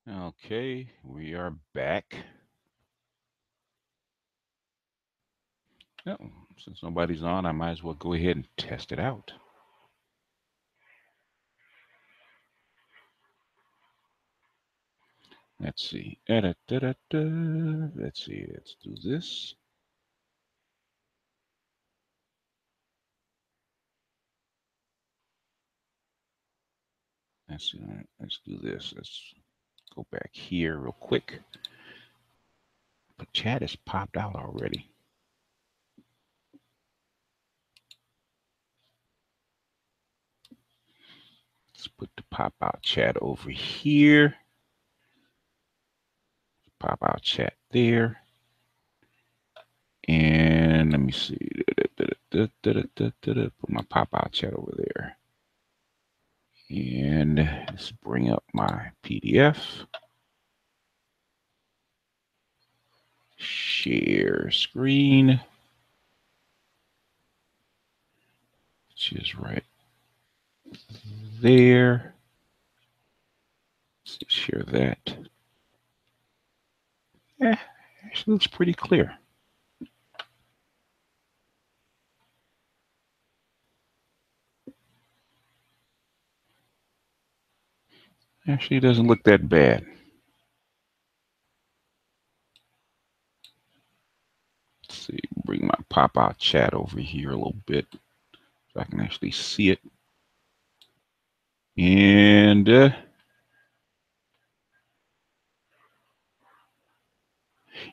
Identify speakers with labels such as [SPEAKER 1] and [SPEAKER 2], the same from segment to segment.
[SPEAKER 1] Okay, we are back. Oh, since nobody's on, I might as well go ahead and test it out. Let's see. Let's see. Let's do this. Let's see. Let's do this. Let's go back here real quick. But chat has popped out already. Let's put the pop out chat over here. Pop out chat there. And let me see. Put my pop out chat over there. And let's bring up my PDF. Share screen, which is right there. Let's share that. Yeah, actually looks pretty clear. Actually, it doesn't look that bad. Let's see, bring my pop-out chat over here a little bit so I can actually see it. And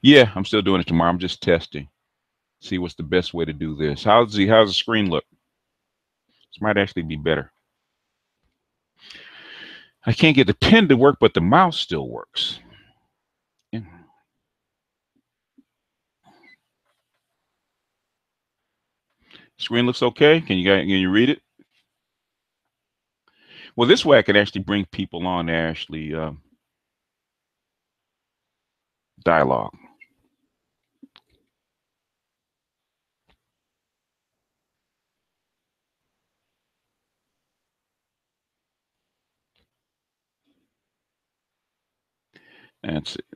[SPEAKER 1] yeah, I'm still doing it tomorrow. I'm just testing. See what's the best way to do this. How's the screen look? This might actually be better. I can't get the pen to work, but the mouse still works. Yeah. Screen looks okay. Can you read it? Well, this way I can actually bring people on to actually dialogue.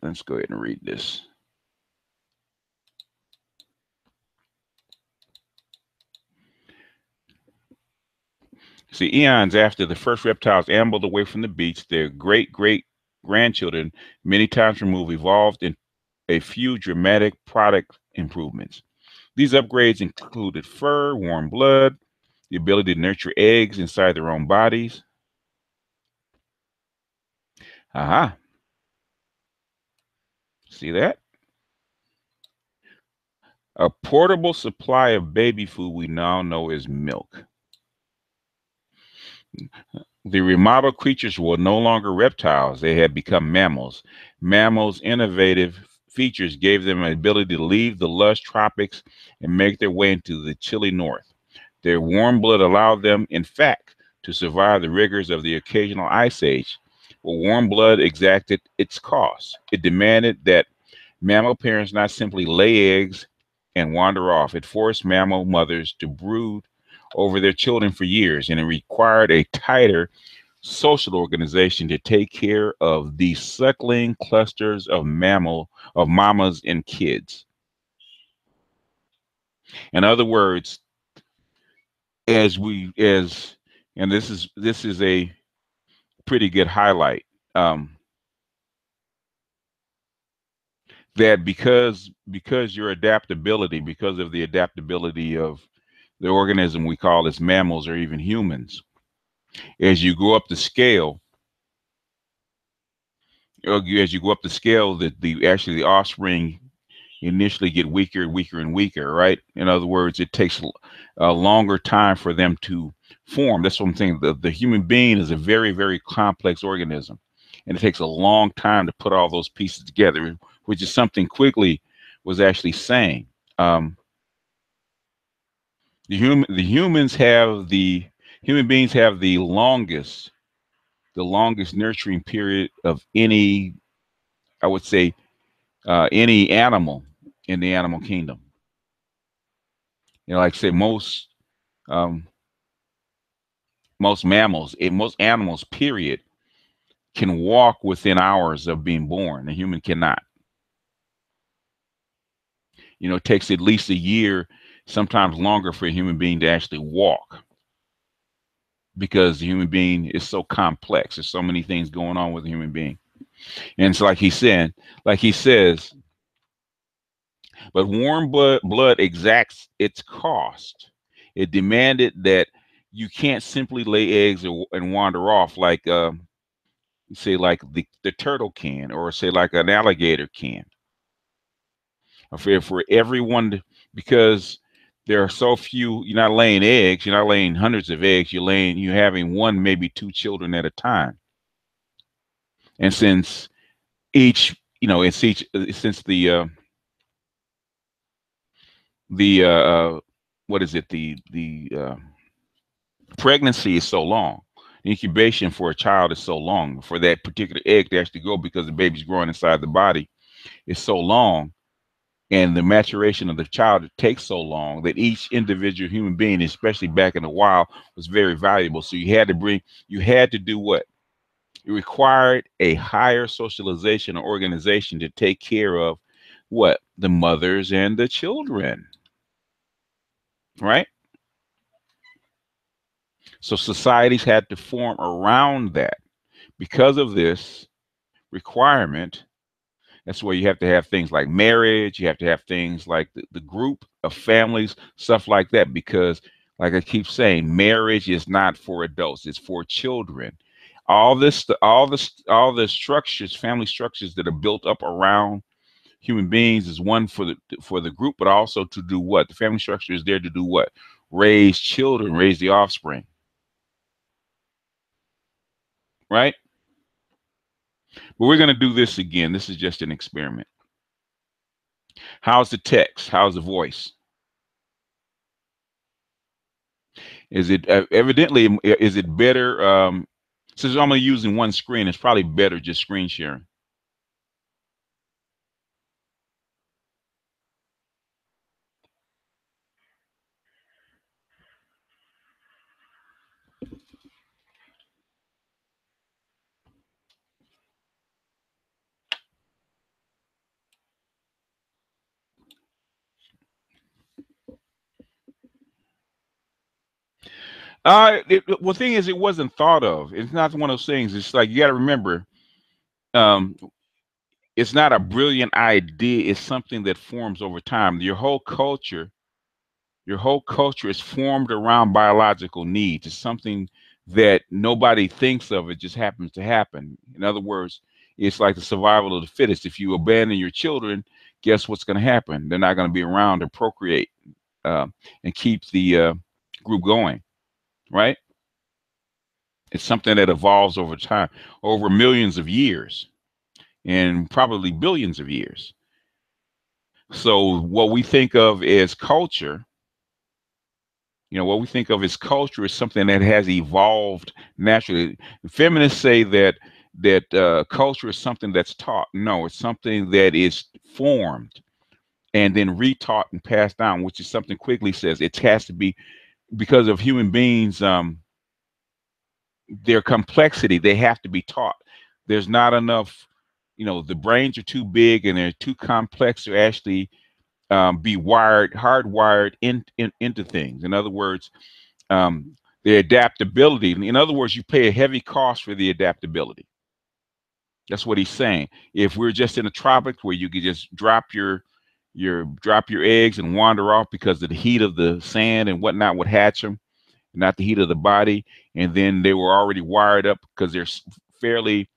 [SPEAKER 1] Let's go ahead and read this. See, eons after the first reptiles ambled away from the beach, their great grandchildren, many times removed, evolved in a few dramatic product improvements. These upgrades included fur, warm blood, the ability to nurture eggs inside their own bodies. Aha, see that? A portable supply of baby food we now know as milk. The remodeled creatures were no longer reptiles, they had become mammals. Mammals' innovative features gave them an ability to leave the lush tropics and make their way into the chilly north. Their warm blood allowed them, in fact, to survive the rigors of the occasional ice age. But warm blood exacted its cost. It demanded that mammal parents not simply lay eggs and wander off. It forced mammal mothers to brood over their children for years, and it required a tighter social organization to take care of the suckling clusters of mamas and kids. In other words, as we as and this is a pretty good highlight, that because your adaptability because of the adaptability of the organism we call as mammals or even humans, as you go up the scale, as you go up the scale, that the actually the offspring initially get weaker and weaker and weaker, right? In other words, it takes a longer time for them to form. That's what I'm saying. The human being is a very complex organism, and it takes a long time to put all those pieces together, which is something Quigley was actually saying. Um, the humans have the human beings have the longest nurturing period of any, I would say, any animal in the animal kingdom. Like I say, um, most mammals, most animals, period, can walk within hours of being born. A human cannot. It takes at least a year, sometimes longer, for a human being to actually walk, because the human being is so complex. There's so many things going on with a human being. And it's like he says, but warm blood exacts its cost. It demanded that you can't simply lay eggs and wander off like, say, like the turtle can, or say like an alligator can. For everyone because there are so few. You're not laying eggs. You're not laying hundreds of eggs. You're having one, maybe two children at a time. And since each, it's each since the what is it the pregnancy is so long, the incubation for a child is so long for that particular egg to actually go, because the baby's growing inside the body is so long, and the maturation of the child takes so long, that each individual human being, especially back in the wild, was very valuable. So you had to do what? It required a higher socialization or organization to take care of what? The mothers and the children, right? So societies had to form around that. Because of this requirement, that's where you have to have things like marriage. You have to have things like the group of families, stuff like that. Because, like I keep saying, marriage is not for adults; it's for children. All the structures, family structures that are built up around human beings, is one for the group, but also to do what? The family structure is there to do what? Raise children, raise the offspring, right? But we're going to do this again. This is just an experiment. How's the text? How's the voice? Is it evidently? Is it better? Since I'm only using one screen, it's probably better just screen sharing. Well, thing is, it wasn't thought of. It's not one of those things. It's like you got to remember, um, it's not a brilliant idea. It's something that forms over time. Your whole culture is formed around biological needs. It's something that nobody thinks of. It just happens to happen. In other words, it's like the survival of the fittest. If you abandon your children, guess what's going to happen? They're not going to be around to procreate, uh, and keep the group going, right? It's something that evolves over time, over millions of years, and probably billions of years. So what we think of as culture, what we think of as culture, is something that has evolved naturally. Feminists say that culture is something that's taught. No, it's something that is formed and then retaught and passed down, which is something Quigley says it has to be, because of human beings, their complexity. They have to be taught. There's not enough. The brains are too big and they're too complex to actually be hardwired into things. In other words, the adaptability. In other words, you pay a heavy cost for the adaptability. That's what he's saying. If we're just in the tropics where you could just drop your eggs and wander off, because of the heat of the sand and whatnot would hatch them, not the heat of the body, and then they were already wired up because they're fairly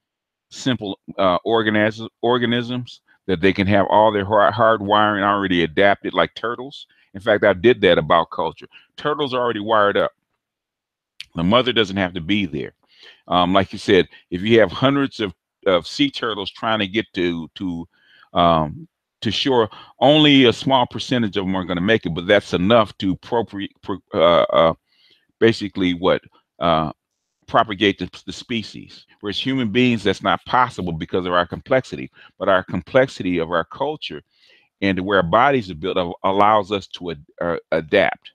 [SPEAKER 1] simple organisms, that they can have all their hard wiring already adapted, like turtles. In fact, I did that about culture. Turtles are already wired up. The mother doesn't have to be there. Like you said, if you have hundreds of sea turtles trying to get um, to shore, only a small percentage of them are going to make it, but that's enough to basically what propagate the species. Whereas human beings, that's not possible because of our complexity. But our complexity of our culture and where our bodies are built allows us to adapt.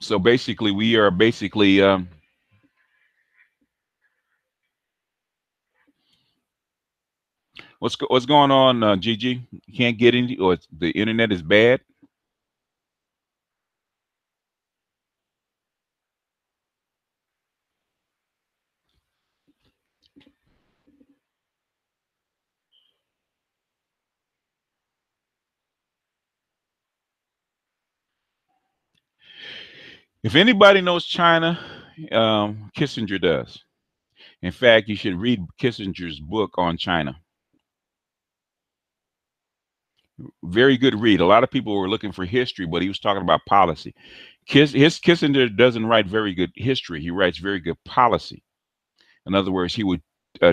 [SPEAKER 1] So basically, we are basically what's going on, Gigi? You can't get in, or the internet is bad. If anybody knows China, Kissinger does. In fact, you should read Kissinger's book on China. Very good read. A lot of people were looking for history, but he was talking about policy. Kissinger doesn't write very good history. He writes very good policy. In other words, he would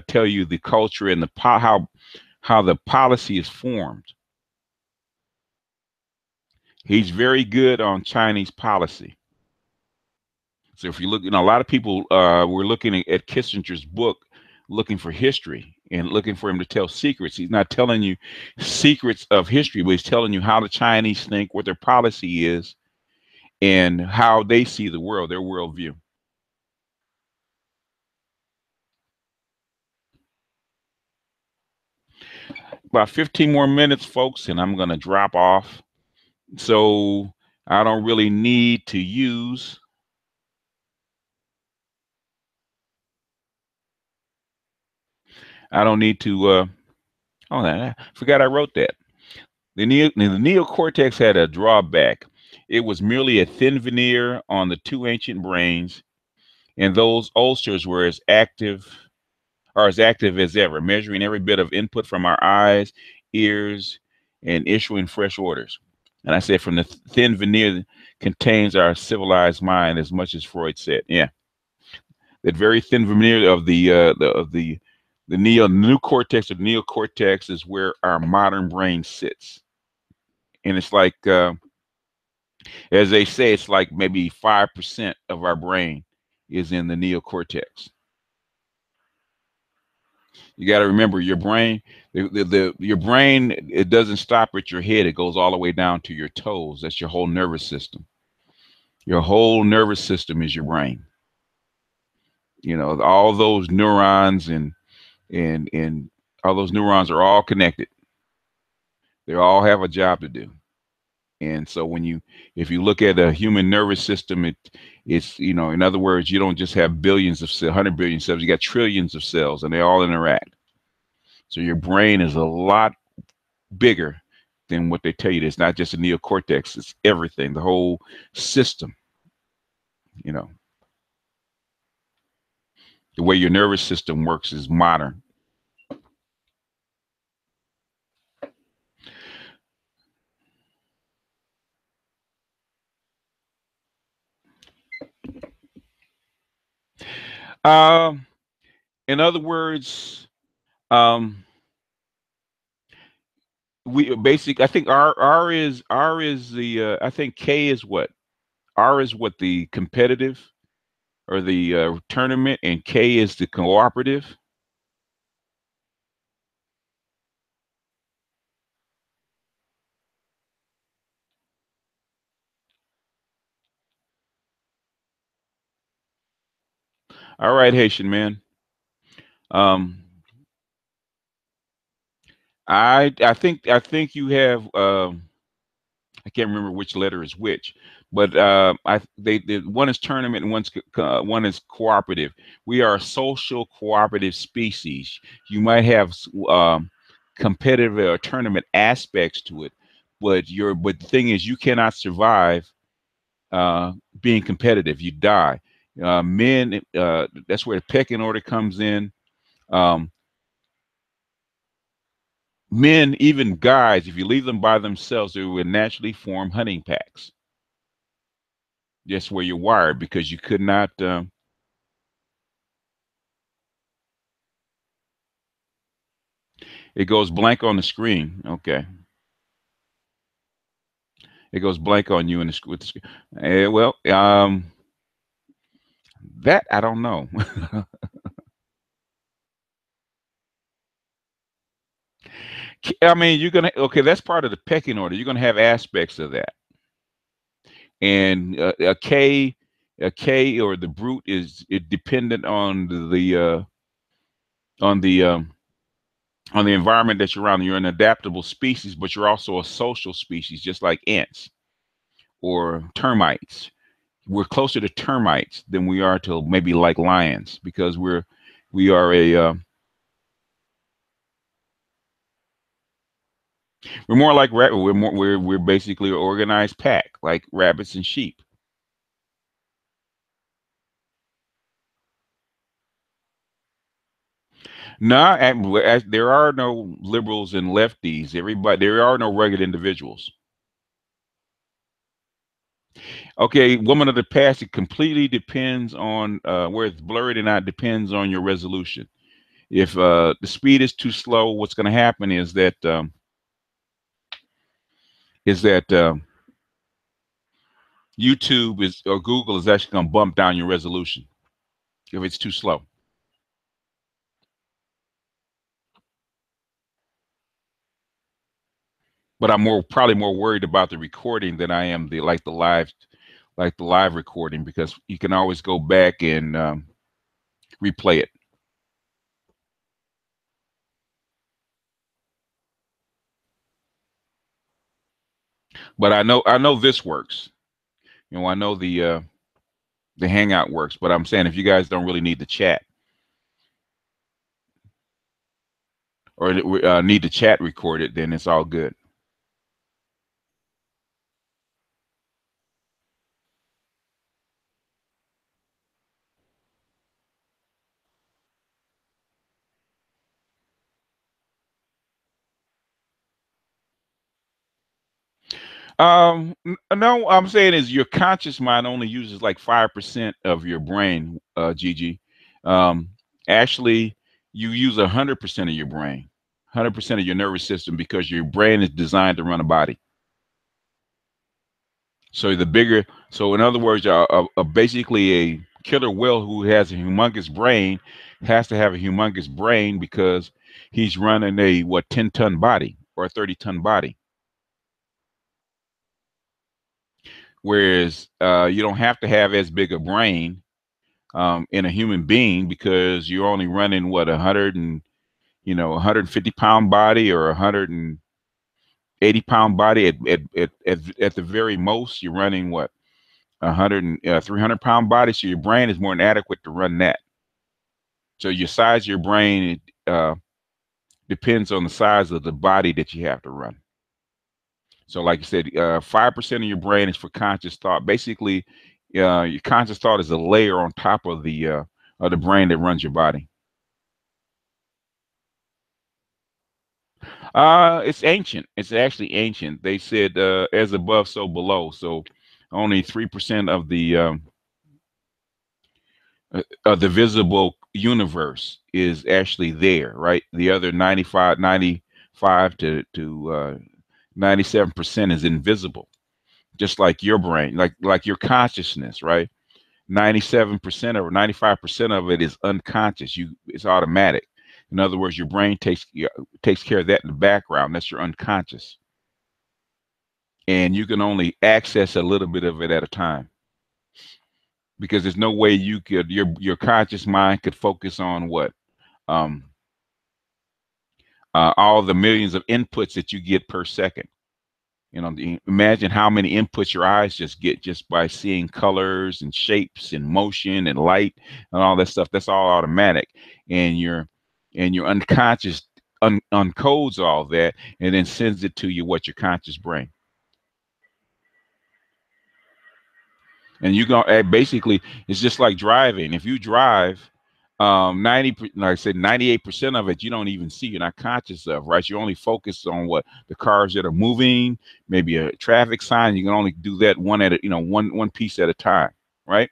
[SPEAKER 1] tell you the culture and how the policy is formed. He's very good on Chinese policy. So if you look, a lot of people were looking at Kissinger's book, looking for history and looking for him to tell secrets. He's not telling you secrets of history, but he's telling you how the Chinese think, what their policy is, and how they see the world, their worldview. About 15 more minutes, folks, and I'm going to drop off. So I don't really need to use. I don't need to. Oh, I forgot I wrote that. The neocortex had a drawback. It was merely a thin veneer on the two ancient brains, and those ulcers were as active as ever, measuring every bit of input from our eyes, ears, and issuing fresh orders. And I said, from the thin veneer contains our civilized mind, as much as Freud said. Yeah, that very thin veneer of the new cortex or neocortex is where our modern brain sits, and it's like as they say, it's like maybe 5% of our brain is in the neocortex. You got to remember your brain, your brain, it doesn't stop at your head. It goes all the way down to your toes. That's your whole nervous system. Your whole nervous system is your brain. All those neurons and all those neurons are all connected. They all have a job to do. And so if you look at a human nervous system, it's, in other words, you don't just have billions of cells, 100 billion cells, you got trillions of cells and they all interact. So your brain is a lot bigger than what they tell you. It's not just a neocortex, it's everything, the whole system, you know, the way your nervous system works is modern. Um, in other words, um, I think R is the I think K is what R is what the competitive or the tournament, and K is the cooperative. All right, Haitian man. Um, I think you have I can't remember which letter is which, but one is tournament and one is cooperative. We are a social cooperative species. You might have competitive or tournament aspects to it, but the thing is, you cannot survive being competitive. You die. Men, that's where the pecking order comes in. Um, Men, even guys, if you leave them by themselves, they will naturally form hunting packs. Just where you're wired, because you could not. It goes blank on the screen. Okay, it goes blank on you in with the screen. Well, that I don't know. I mean, you're gonna okay. That's part of the pecking order. You're gonna have aspects of that. and a K or the brute is it dependent on the on the environment that you're around. You're an adaptable species, but you're also a social species, just like ants or termites. We're closer to termites than we are to maybe like lions because we are a we're more like rabbit. We're basically an organized pack, like rabbits and sheep. No, there are no liberals and lefties. Everybody, there are no rugged individuals. Okay, woman of the past, it completely depends on where it's blurred and not depends on your resolution. If the speed is too slow, what's going to happen is that YouTube is or Google is actually going to bump down your resolution if it's too slow. But I'm probably more worried about the recording than I am the live recording because you can always go back and replay it. But I know this works. I know the Hangout works. But I'm saying if you guys don't really need the chat or need the chat recorded, then it's all good. No, I'm saying is your conscious mind only uses like 5% of your brain, Gigi. Um, Actually, you use 100% of your brain, 100% of your nervous system because your brain is designed to run a body. So in other words, basically a killer whale who has a humongous brain has to have a humongous brain because he's running a 10-ton body or a 30-ton body. Whereas you don't have to have as big a brain in a human being because you're only running 150-pound body or 180-pound body at the very most you're running 300-pound body, so your brain is more than adequate to run that. So your size of your brain depends on the size of the body that you have to run. So like you said, 5% of your brain is for conscious thought. Basically, your conscious thought is a layer on top of the brain that runs your body. It's ancient. It's actually ancient. They said as above, so below. So only 3% of the visible universe is actually there, right? The other 95 to 97% is invisible, just like your brain, like your consciousness, right? 97% or 95% of it is unconscious. It's automatic. In other words, your brain takes care of that in the background. That's your unconscious, and you can only access a little bit of it at a time because there's no way your conscious mind could focus on um, all the millions of inputs that you get per second. Imagine how many inputs your eyes just get just by seeing colors and shapes and motion and light and all that stuff. That's all automatic, and your unconscious uncodes all that and then sends it to your conscious brain. And you go basically it's just like driving. If you drive 90, like I said, 98% of it you don't even see, you're not conscious of, right? You only focus on what the cars that are moving, maybe a traffic sign. You can only do that one at a, one piece at a time, right?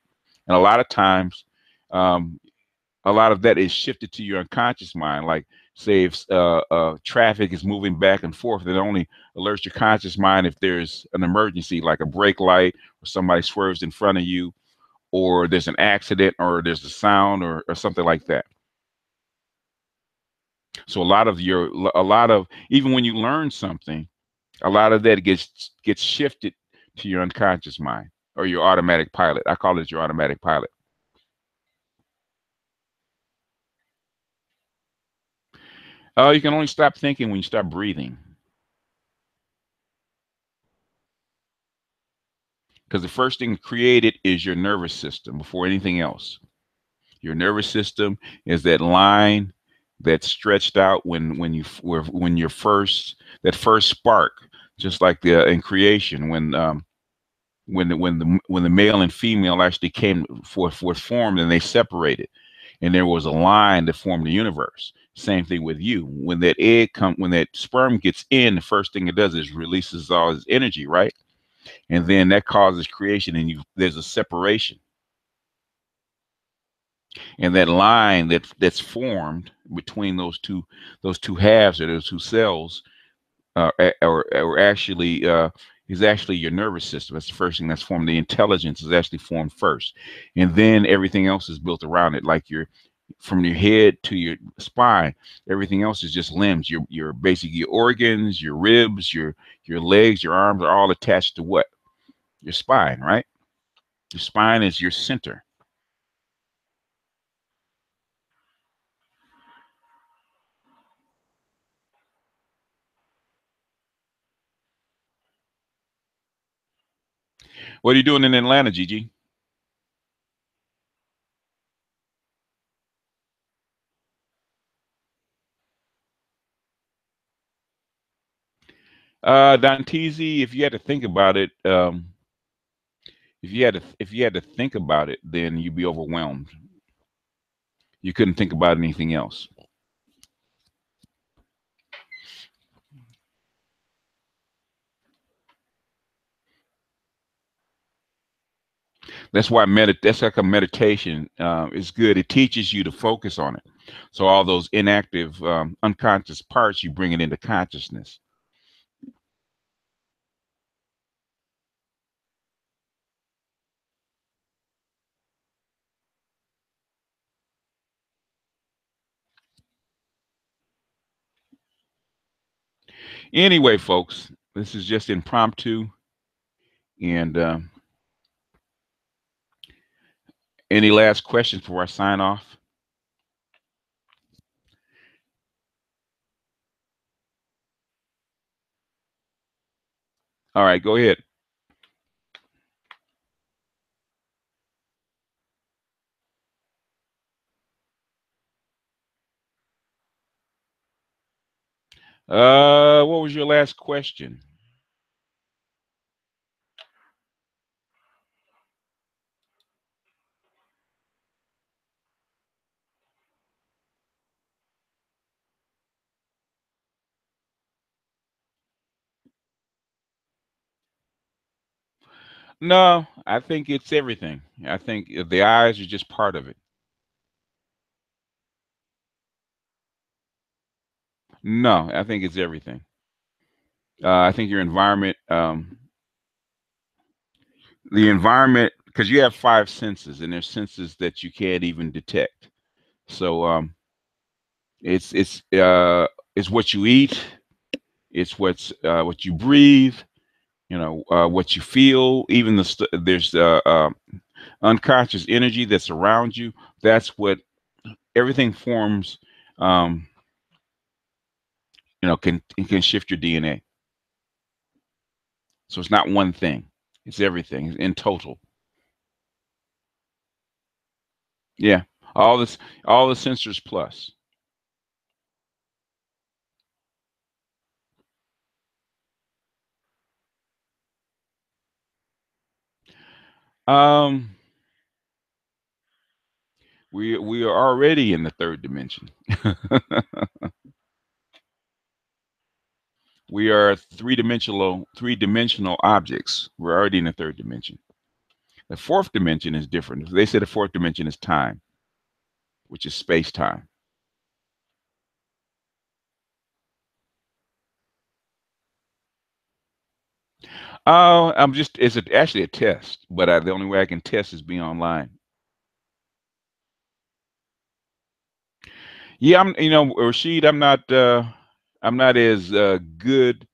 [SPEAKER 1] And a lot of times um, a lot of that is shifted to your unconscious mind. Like, say, if traffic is moving back and forth, it only alerts your conscious mind if there's an emergency, like a brake light, or somebody swerves in front of you, or there's an accident, or there's a sound, or something like that. So a lot of even when you learn something, a lot of that gets shifted to your unconscious mind. or your automatic pilot. I call it your automatic pilot. You can only stop thinking when you stop breathing, because the first thing created is your nervous system before anything else. Your nervous system is that line that's stretched out when you're first, that first spark, just like the in creation when the male and female actually came for formed and they separated, and there was a line that formed the universe. Same thing with you. When that sperm gets in, the first thing it does is releases all its energy, right? And then that causes creation, and there's a separation, and that line that's formed between those two halves or those two cells, or actually is actually your nervous system. That's the first thing that's formed. The intelligence is actually formed first, and then everything else is built around it. Like from your head to your spine, everything else is just limbs. Your basically your organs, your ribs, your legs, your arms are all attached to what? Your spine, right? Your spine is your center. What are you doing in Atlanta, Gigi? Dantezi, if you had to think about it, if you had to think about it, then you'd be overwhelmed. You couldn't think about anything else. That's like a meditation. Is good. It teaches you to focus on it. So all those inactive, unconscious parts, you bring it into consciousness. Anyway, folks, this is just impromptu. And any last questions before I sign off? All right, go ahead. What was your last question? No, I think it's everything. I think the eyes are just part of it. No, I think it's everything. I think your environment, because you have five senses, and there's senses that you can't even detect. So it's it's uh, it's what you eat, it's what you breathe, what you feel. Even there's unconscious energy that's around you. That's what everything forms. Um, can shift your DNA. So it's not one thing; it's everything in total. Yeah, all the sensors plus. Um, we are already in the third dimension. We are three dimensional objects. We're already in the third dimension. The fourth dimension is different. They say the fourth dimension is time, which is space time. Oh, actually a test, but the only way I can test is being online. Yeah, Rashid, I'm not as good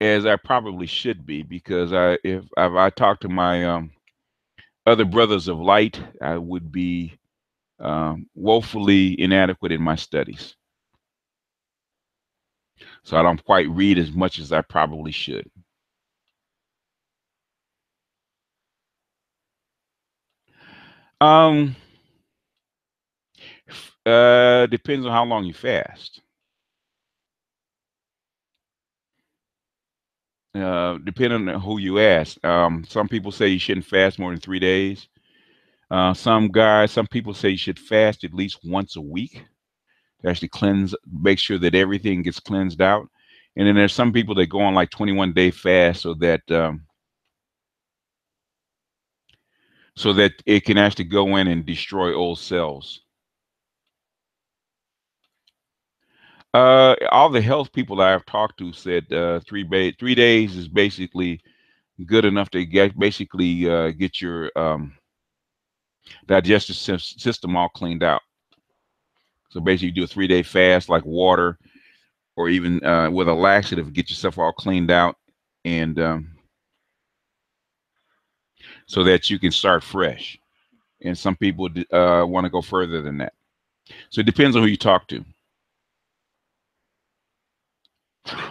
[SPEAKER 1] as I probably should be, because if I talk to my Other brothers of light, I would be woefully inadequate in my studies. So I don't quite read as much as I probably should. Um, Depends on how long you fast. Depending on who you ask. Some people say you shouldn't fast more than 3 days. Some people say you should fast at least once a week to actually cleanse, make sure that everything gets cleansed out. And then there's some people that go on like 21-day fast so that it can actually go in and destroy old cells. All the health people that I've talked to said 3 days is basically good enough to get your digestive system all cleaned out. So basically, you do a 3-day fast, like water, or even with a laxative, get yourself all cleaned out, and so that you can start fresh. And some people want to go further than that. So it depends on who you talk to.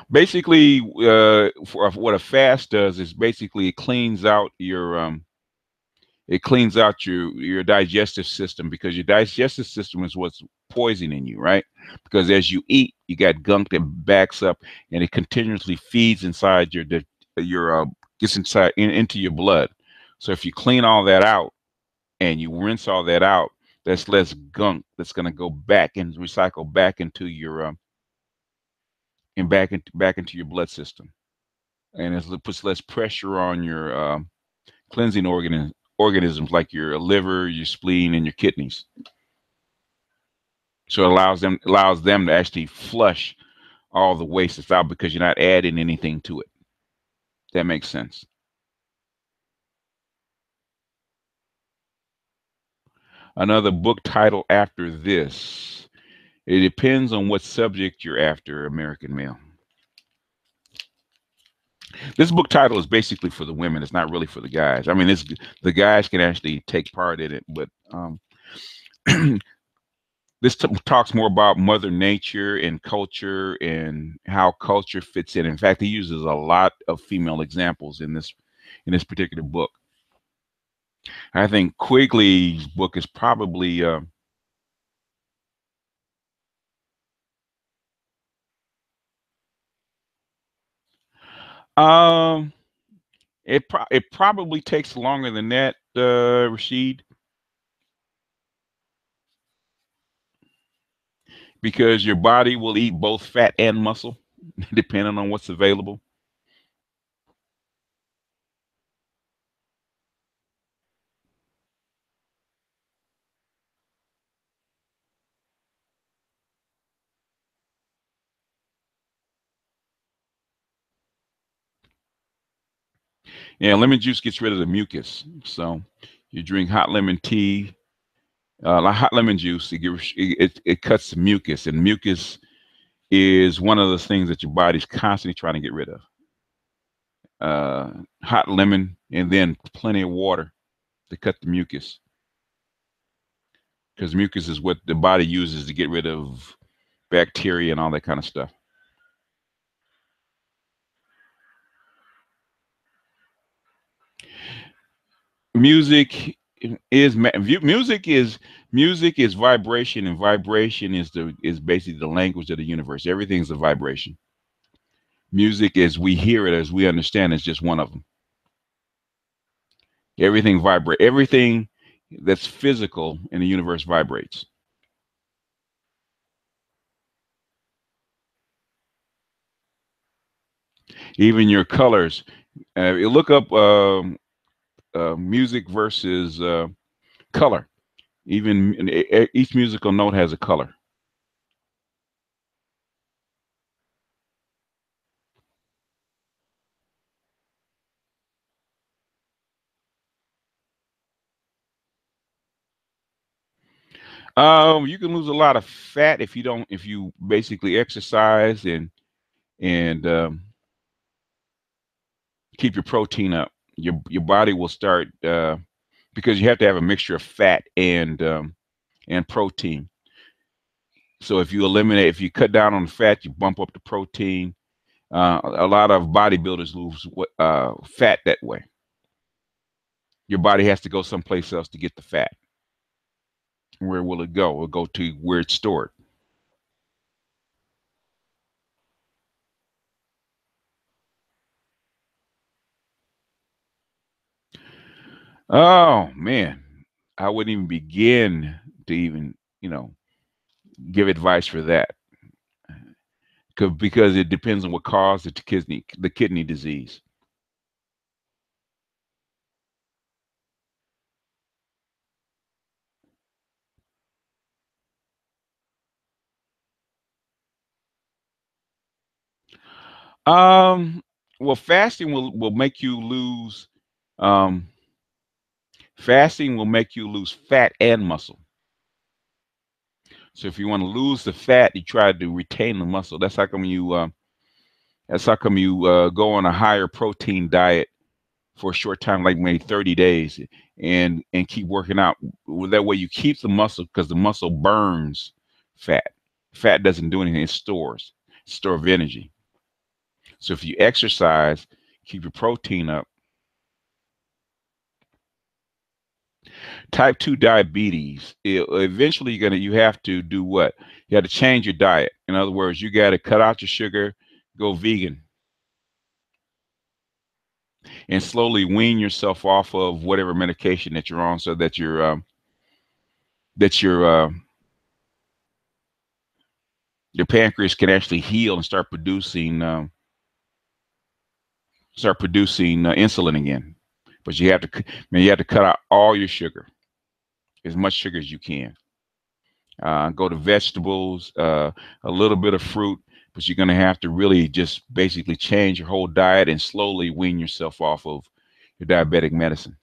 [SPEAKER 1] Basically, for what a fast does is basically it cleans out your digestive system, because your digestive system is what's poisoning you, right? Because as you eat, you got gunk that backs up, and it continuously feeds inside your gets into your blood. So if you clean all that out and you rinse all that out, that's less gunk that's going to go back and recycle back into your and back into your blood system, and it puts less pressure on your cleansing organisms like your liver, your spleen, and your kidneys. So it allows them to actually flush all the waste that's out, because you're not adding anything to it. That makes sense. Another book title after this. It depends on what subject you're after, American Male. This book title is basically for the women. It's not really for the guys. I mean, the guys can actually take part in it, but this talks more about Mother Nature and culture and how culture fits in. In fact, he uses a lot of female examples in this particular book. I think Quigley's book is probably um it probably takes longer than that, Rashid, because your body will eat both fat and muscle depending on what's available. Yeah, lemon juice gets rid of the mucus. So you drink hot lemon tea, like hot lemon juice. It cuts the mucus, and mucus is one of those things that your body's constantly trying to get rid of. Hot lemon, and then plenty of water to cut the mucus, because mucus is what the body uses to get rid of bacteria and all that kind of stuff. Music music is vibration, and vibration is basically the language of the universe. Everything's a vibration. Music, as we hear it, as we understand, is just one of them. Everything vibrate. Everything that's physical in the universe vibrates. Even your colors. You look up music versus color. Even each musical note has a color. You can lose a lot of fat if you basically exercise and keep your protein up. Your body will start because you have to have a mixture of fat and protein. So if you cut down on the fat, you bump up the protein. A lot of bodybuilders lose fat that way. Your body has to go someplace else to get the fat. Where will it go? It'll go to where it's stored. Oh man, I wouldn't even begin to even give advice for that because it depends on what caused the kidney disease. Um, well, will make you lose. Um, Fasting will make you lose fat and muscle. So if you want to lose the fat, you try to retain the muscle. That's how come you go on a higher protein diet for a short time, like maybe 30 days, and keep working out. Well, that way you keep the muscle because the muscle burns fat. Fat doesn't do anything; it store of energy. So if you exercise, keep your protein up. Type 2 diabetes, eventually you have to do what? You have to change your diet. In other words, you got to cut out your sugar, go vegan, and slowly wean yourself off of whatever medication that you're on, so that your your pancreas can actually heal and start producing insulin again. But you have to cut out all your sugar, as much sugar as you can. Go to vegetables, a little bit of fruit, but you're going to have to really just basically change your whole diet and slowly wean yourself off of your diabetic medicine.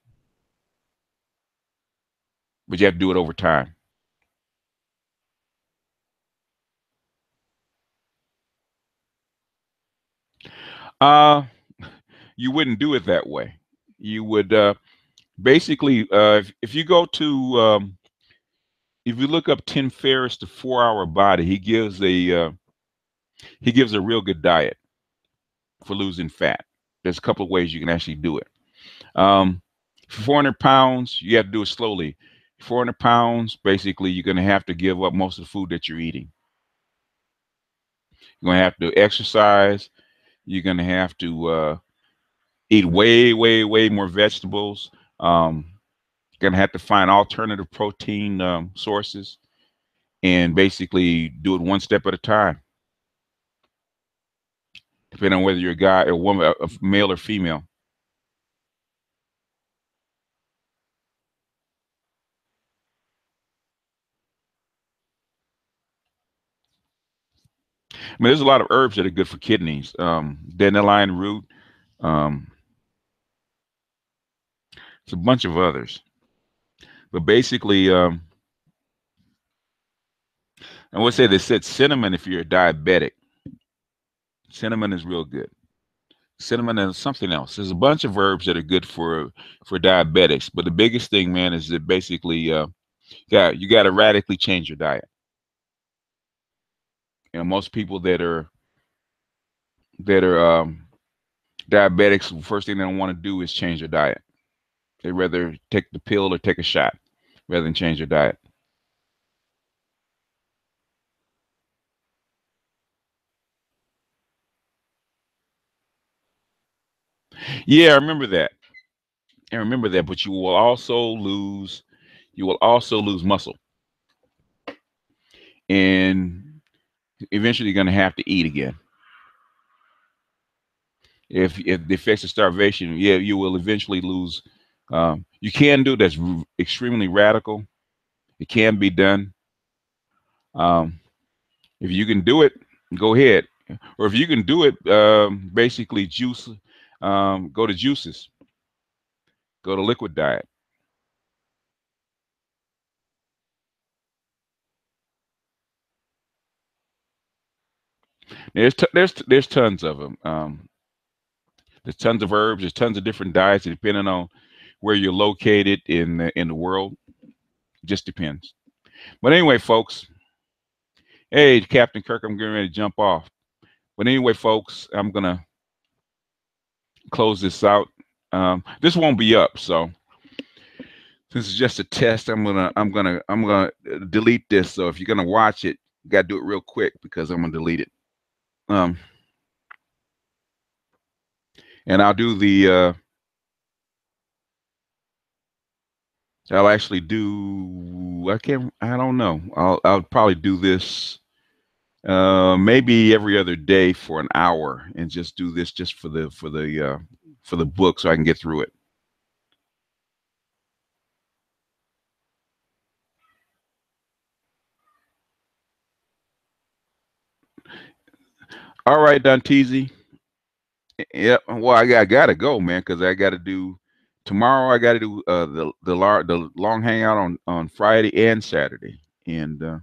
[SPEAKER 1] But you have to do it over time. Uh, you wouldn't do it that way. You would basically, if you go to, if you look up Tim Ferriss, the 4 Hour Body, he gives a real good diet for losing fat. There's a couple of ways you can actually do it. For 400 pounds, you have to do it slowly. 400 pounds, basically, you're going to have to give up most of the food that you're eating. You're going to have to exercise. You're going to have to eat way, way, way more vegetables. You're going to have to find alternative protein sources and basically do it one step at a time, depending on whether you're a guy or woman, a male or female. I mean, there's a lot of herbs that are good for kidneys. Dandelion root. Um, it's a bunch of others. But basically, I would say they said cinnamon if you're a diabetic. Cinnamon is real good. Cinnamon and something else. There's a bunch of herbs that are good for diabetics. But the biggest thing, man, is that basically, yeah, you got to radically change your diet. Most people that are diabetics, first thing they don't want to do is change their diet. They rather take the pill or take a shot rather than change their diet. Yeah, I remember that. I remember that. But you will also lose muscle, and eventually you're going to have to eat again. If the effects of starvation, yeah, you will eventually lose. You can do that's extremely radical. It can be done. Um, if you can do it, go ahead. Or if you can do it, basically juice. Go to juices. Go to liquid diet. There's tons of them. There's tons of herbs. There's tons of different diets depending on where you're located in the world. Just depends. But anyway, folks. Hey, Captain Kirk, I'm getting ready to jump off. But anyway, folks, I'm gonna close this out. This won't be up, so this is just a test. I'm gonna delete this. So if you're gonna watch it, you gotta do it real quick because I'm gonna delete it. Um, and I'll do the. I'll actually do. I can't. I don't know. I'll probably do this. Maybe every other day for an hour, and just do this just for the book, so I can get through it. All right, Danteezy. Yep. Well, I gotta go, man, because I gotta do tomorrow. I gotta do the long hangout on Friday and Saturday. And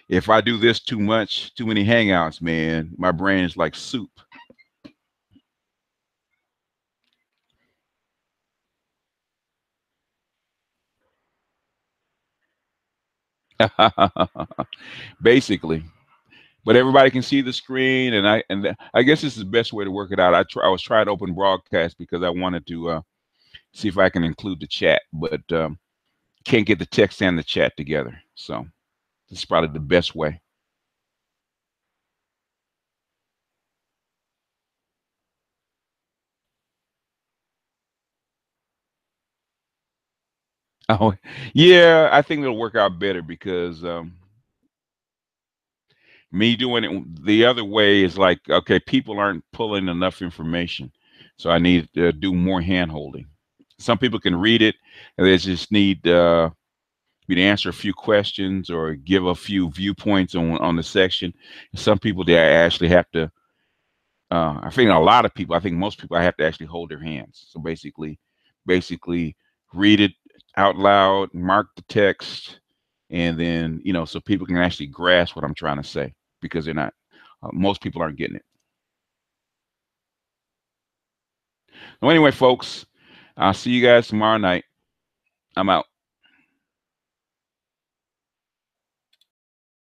[SPEAKER 1] if I do this too much, too many hangouts, man, my brain is like soup. Basically. But everybody can see the screen, and I guess this is the best way to work it out. I was trying to open broadcast because I wanted to see if I can include the chat, but can't get the text and the chat together. So this is probably the best way. Oh, yeah, I think it'll work out better because me doing it the other way is like, okay, people aren't pulling enough information, so I need to do more hand holding. Some people can read it, and they just need me to answer a few questions or give a few viewpoints on the section. Some people they actually have to. I think a lot of people. I think most people. I have to actually hold their hands. So basically, read it out loud, mark the text, and then so people can actually grasp what I'm trying to say because they're not. Most people aren't getting it. So anyway, folks, I'll see you guys tomorrow night. I'm out.